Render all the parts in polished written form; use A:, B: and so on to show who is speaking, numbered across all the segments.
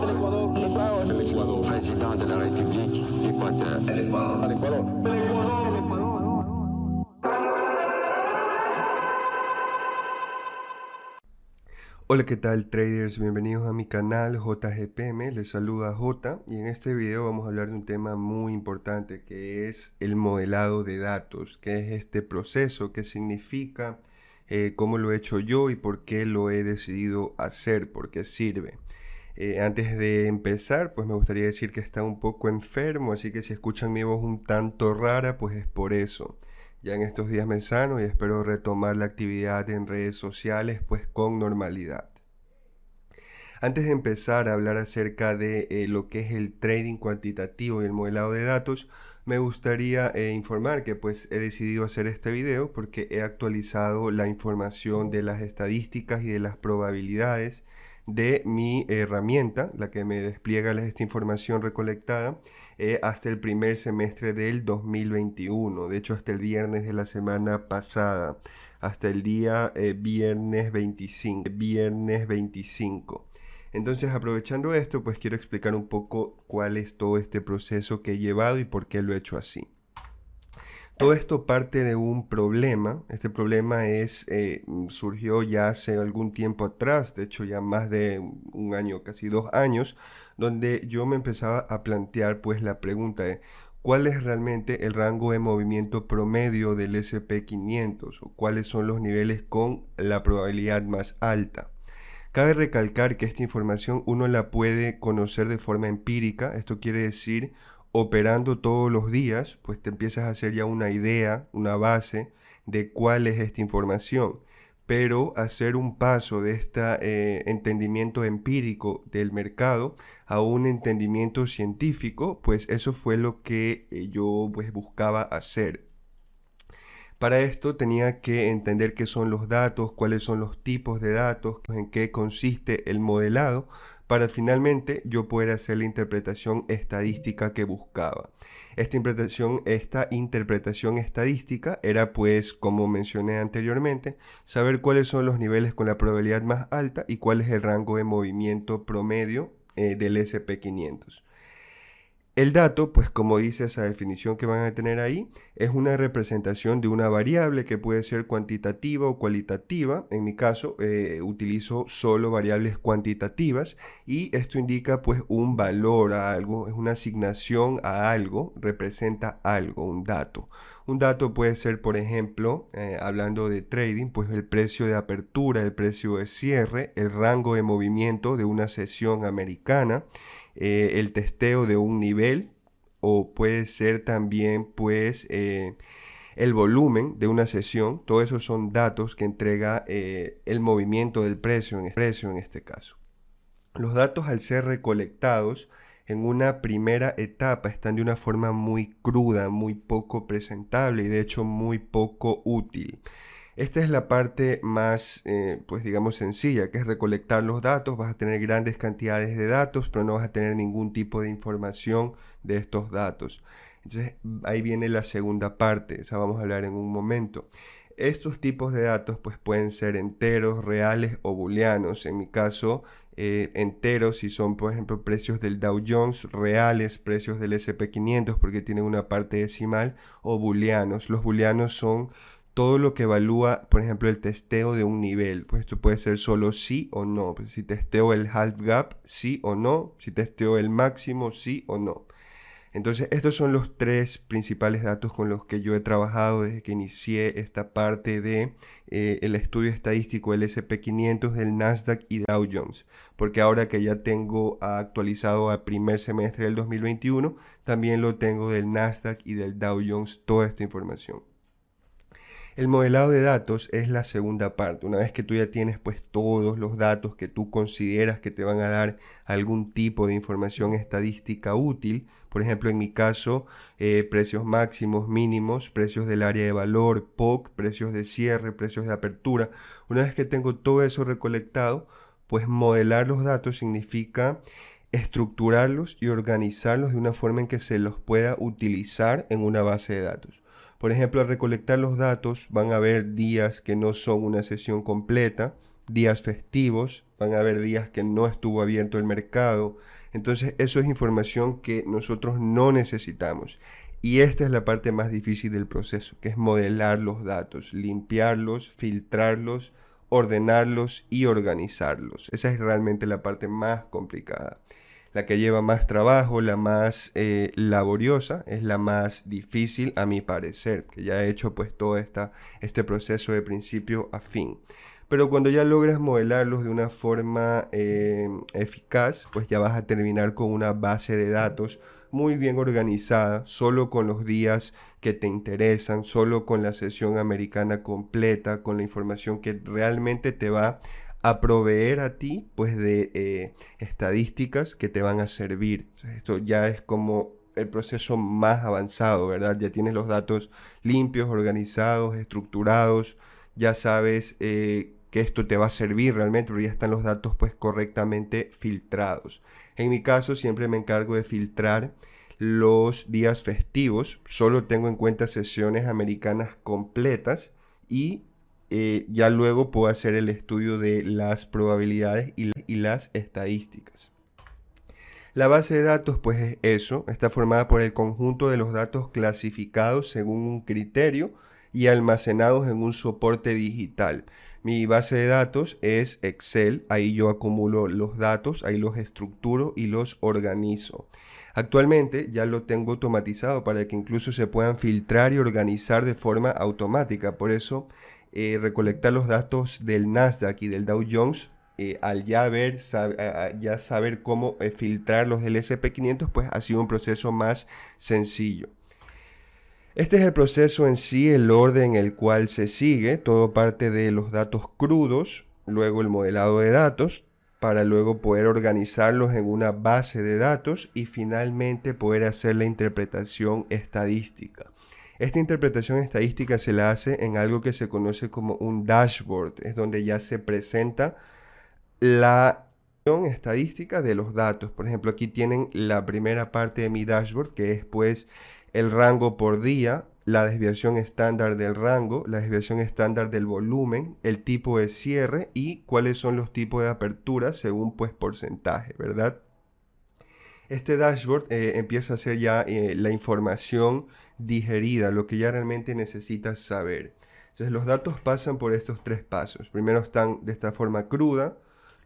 A: El Ecuador.
B: Président de la République d'Équateur.
A: El Ecuador.
C: Hola, ¿qué tal traders? Bienvenidos a mi canal JGPM, les saluda J y en este video vamos a hablar de un tema muy importante que es el modelado de datos. ¿Qué es este proceso? ¿Qué significa? ¿Cómo lo he hecho yo y por qué lo he decidido hacer? ¿Por qué sirve? Antes de empezar, pues me gustaría decir que está un poco enfermo, así que si escuchan mi voz un tanto rara, pues es por eso. Ya en estos días me sano y espero retomar la actividad en redes sociales pues con normalidad. Antes de empezar a hablar acerca de lo que es el trading cuantitativo y el modelado de datos, me gustaría informar que pues he decidido hacer este video porque he actualizado la información de las estadísticas y de las probabilidades de mi herramienta, la que me despliega esta información recolectada hasta el primer semestre del 2021. De hecho, hasta el viernes de la semana pasada, hasta el día viernes 25. Entonces, aprovechando esto, pues quiero explicar un poco cuál es todo este proceso que he llevado y por qué lo he hecho así. Todo esto parte de un problema. Este problema surgió ya hace algún tiempo atrás, de hecho ya más de un año, casi 2 años, donde yo me empezaba a plantear pues la pregunta de ¿cuál es realmente el rango de movimiento promedio del SP500? ¿O cuáles son los niveles con la probabilidad más alta? Cabe recalcar que esta información uno la puede conocer de forma empírica, esto quiere decir operando todos los días, pues te empiezas a hacer ya una idea, una base de cuál es esta información. Pero hacer un paso de este entendimiento empírico del mercado a un entendimiento científico, pues eso fue lo que yo pues buscaba hacer. Para esto tenía que entender qué son los datos, cuáles son los tipos de datos, en qué consiste el modelado, para finalmente yo poder hacer la interpretación estadística que buscaba. Esta interpretación estadística era pues, como mencioné anteriormente, saber cuáles son los niveles con la probabilidad más alta y cuál es el rango de movimiento promedio del SP500. El dato, pues como dice esa definición que van a tener ahí, es una representación de una variable que puede ser cuantitativa o cualitativa. En mi caso, utilizo solo variables cuantitativas y esto indica pues un valor a algo, es una asignación a algo, representa algo, un dato. Un dato puede ser, por ejemplo, hablando de trading, pues el precio de apertura, el precio de cierre, el rango de movimiento de una sesión americana, el testeo de un nivel, o puede ser también pues el volumen de una sesión. Todo eso son datos que entrega el movimiento del precio en este caso. Los datos, al ser recolectados en una primera etapa, están de una forma muy cruda, muy poco presentable y de hecho muy poco útil. Esta es la parte más, pues digamos, sencilla, que es recolectar los datos. Vas a tener grandes cantidades de datos, pero no vas a tener ningún tipo de información de estos datos. Entonces, ahí viene la segunda parte, esa vamos a hablar en un momento. Estos tipos de datos pues pueden ser enteros, reales o booleanos. En mi caso, enteros si son, por ejemplo, precios del Dow Jones, reales, precios del SP500 porque tienen una parte decimal, o booleanos. Los booleanos son todo lo que evalúa, por ejemplo, el testeo de un nivel. Pues esto puede ser solo sí o no. Pues si testeo el half gap, sí o no. Si testeo el máximo, sí o no. Entonces, estos son los 3 principales datos con los que yo he trabajado desde que inicié esta parte de el estudio estadístico del SP500, del Nasdaq y Dow Jones. Porque ahora que ya tengo actualizado al primer semestre del 2021, también lo tengo del Nasdaq y del Dow Jones, toda esta información. El modelado de datos es la segunda parte. Una vez que tú ya tienes pues todos los datos que tú consideras que te van a dar algún tipo de información estadística útil, por ejemplo en mi caso, precios máximos, mínimos, precios del área de valor, POC, precios de cierre, precios de apertura. Una vez que tengo todo eso recolectado, pues modelar los datos significa estructurarlos y organizarlos de una forma en que se los pueda utilizar en una base de datos. Por ejemplo, al recolectar los datos van a haber días que no son una sesión completa, días festivos, van a haber días que no estuvo abierto el mercado. Entonces eso es información que nosotros no necesitamos. Y esta es la parte más difícil del proceso, que es modelar los datos, limpiarlos, filtrarlos, ordenarlos y organizarlos. Esa es realmente la parte más complicada. La que lleva más trabajo, la más laboriosa, es la más difícil a mi parecer, que ya he hecho pues todo este proceso de principio a fin. Pero cuando ya logras modelarlos de una forma eficaz, pues ya vas a terminar con una base de datos muy bien organizada, solo con los días que te interesan, solo con la sesión americana completa, con la información que realmente te va a proveer a ti, pues de estadísticas que te van a servir. O sea, esto ya es como el proceso más avanzado, ¿verdad? Ya tienes los datos limpios, organizados, estructurados, ya sabes que esto te va a servir realmente, porque ya están los datos pues correctamente filtrados. En mi caso siempre me encargo de filtrar los días festivos, solo tengo en cuenta sesiones americanas completas y ya luego puedo hacer el estudio de las probabilidades y las estadísticas. La base de datos, pues es eso, está formada por el conjunto de los datos clasificados según un criterio y almacenados en un soporte digital. Mi base de datos es Excel, ahí yo acumulo los datos, ahí los estructuro y los organizo. Actualmente ya lo tengo automatizado para que incluso se puedan filtrar y organizar de forma automática. Por eso recolectar los datos del Nasdaq y del Dow Jones al ya saber cómo filtrar los del SP500, pues ha sido un proceso más sencillo. Este es el proceso en sí, el orden en el cual se sigue. Todo parte de los datos crudos, luego el modelado de datos, para luego poder organizarlos en una base de datos y finalmente poder hacer la interpretación estadística. Esta interpretación estadística se la hace en algo que se conoce como un dashboard, es donde ya se presenta la estadística de los datos. Por ejemplo, aquí tienen la primera parte de mi dashboard, que es pues el rango por día, la desviación estándar del rango, la desviación estándar del volumen, el tipo de cierre y cuáles son los tipos de apertura según pues porcentaje, ¿verdad? Este dashboard empieza a ser ya la información digerida, lo que ya realmente necesitas saber. Entonces los datos pasan por estos tres pasos. Primero están de esta forma cruda,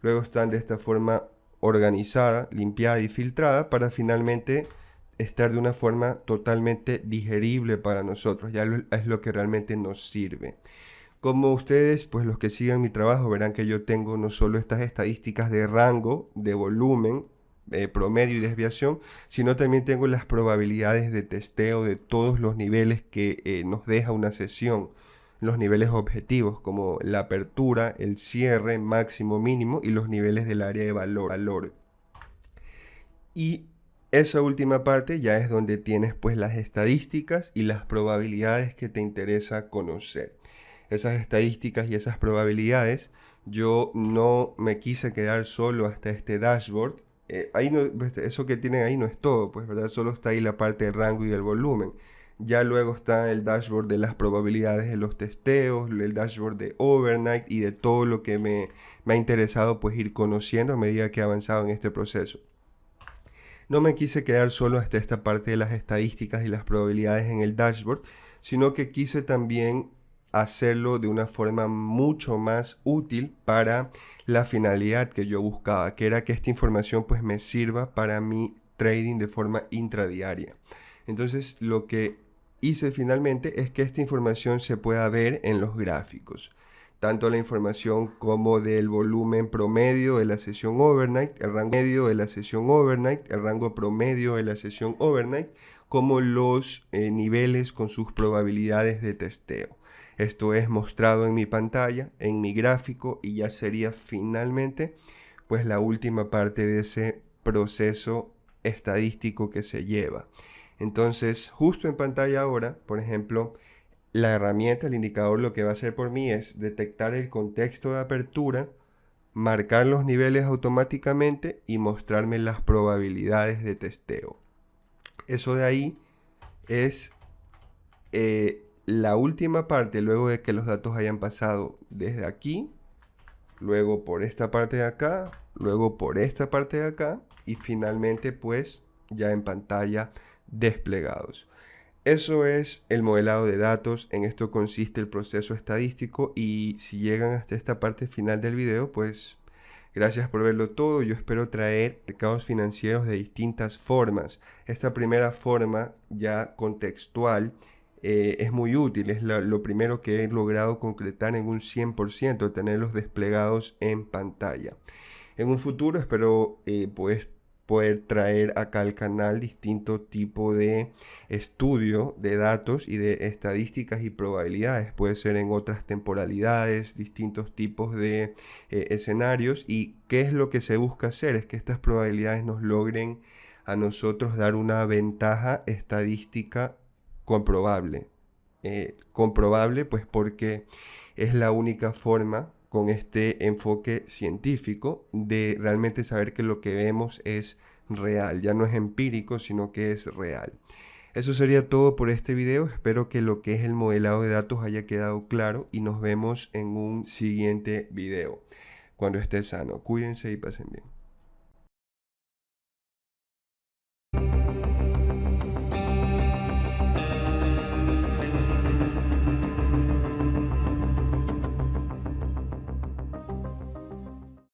C: luego están de esta forma organizada, limpiada y filtrada para finalmente estar de una forma totalmente digerible para nosotros. Ya es lo que realmente nos sirve. Como ustedes, pues los que sigan mi trabajo, verán que yo tengo no solo estas estadísticas de rango, de volumen, promedio y desviación, sino también tengo las probabilidades de testeo de todos los niveles que nos deja una sesión, los niveles objetivos como la apertura, el cierre, máximo, mínimo y los niveles del área de valor. Y esa última parte ya es donde tienes pues las estadísticas y las probabilidades que te interesa conocer. Esas estadísticas y esas probabilidades, yo no me quise quedar solo hasta este dashboard. Ahí no, eso que tienen ahí no es todo, pues, ¿verdad? Solo está ahí la parte del rango y el volumen. Ya luego está el dashboard de las probabilidades de los testeos, el dashboard de overnight y de todo lo que me ha interesado pues ir conociendo a medida que he avanzado en este proceso. No me quise quedar solo hasta esta parte de las estadísticas y las probabilidades en el dashboard, sino que quise también hacerlo de una forma mucho más útil para la finalidad que yo buscaba, que era que esta información pues me sirva para mi trading de forma intradiaria. Entonces lo que hice finalmente es que esta información se pueda ver en los gráficos. Tanto la información como del volumen promedio de la sesión overnight, el rango medio de la sesión overnight, el rango promedio de la sesión overnight, como los niveles con sus probabilidades de testeo. Esto es mostrado en mi pantalla, en mi gráfico y ya sería finalmente pues la última parte de ese proceso estadístico que se lleva. Entonces, justo en pantalla ahora, por ejemplo, la herramienta, el indicador, lo que va a hacer por mí es detectar el contexto de apertura, marcar los niveles automáticamente y mostrarme las probabilidades de testeo. Eso de ahí es la última parte, luego de que los datos hayan pasado desde aquí luego por esta parte de acá, luego por esta parte de acá y finalmente pues ya en pantalla desplegados. Eso es el modelado de datos, en esto consiste el proceso estadístico y si llegan hasta esta parte final del video, pues gracias por verlo todo. Yo espero traer mercados financieros de distintas formas. Esta primera forma ya contextual es muy útil, es lo primero que he logrado concretar en un 100%, tenerlos desplegados en pantalla. En un futuro espero pues poder traer acá al canal distinto tipo de estudio de datos y de estadísticas y probabilidades. Puede ser en otras temporalidades, distintos tipos de escenarios. ¿Y qué es lo que se busca hacer? Es que estas probabilidades nos logren a nosotros dar una ventaja estadística comprobable. Comprobable pues porque es la única forma con este enfoque científico de realmente saber que lo que vemos es real, ya no es empírico, sino que es real. Eso sería todo por este video, espero que lo que es el modelado de datos haya quedado claro y nos vemos en un siguiente video. Cuando esté sano, cuídense y pasen bien.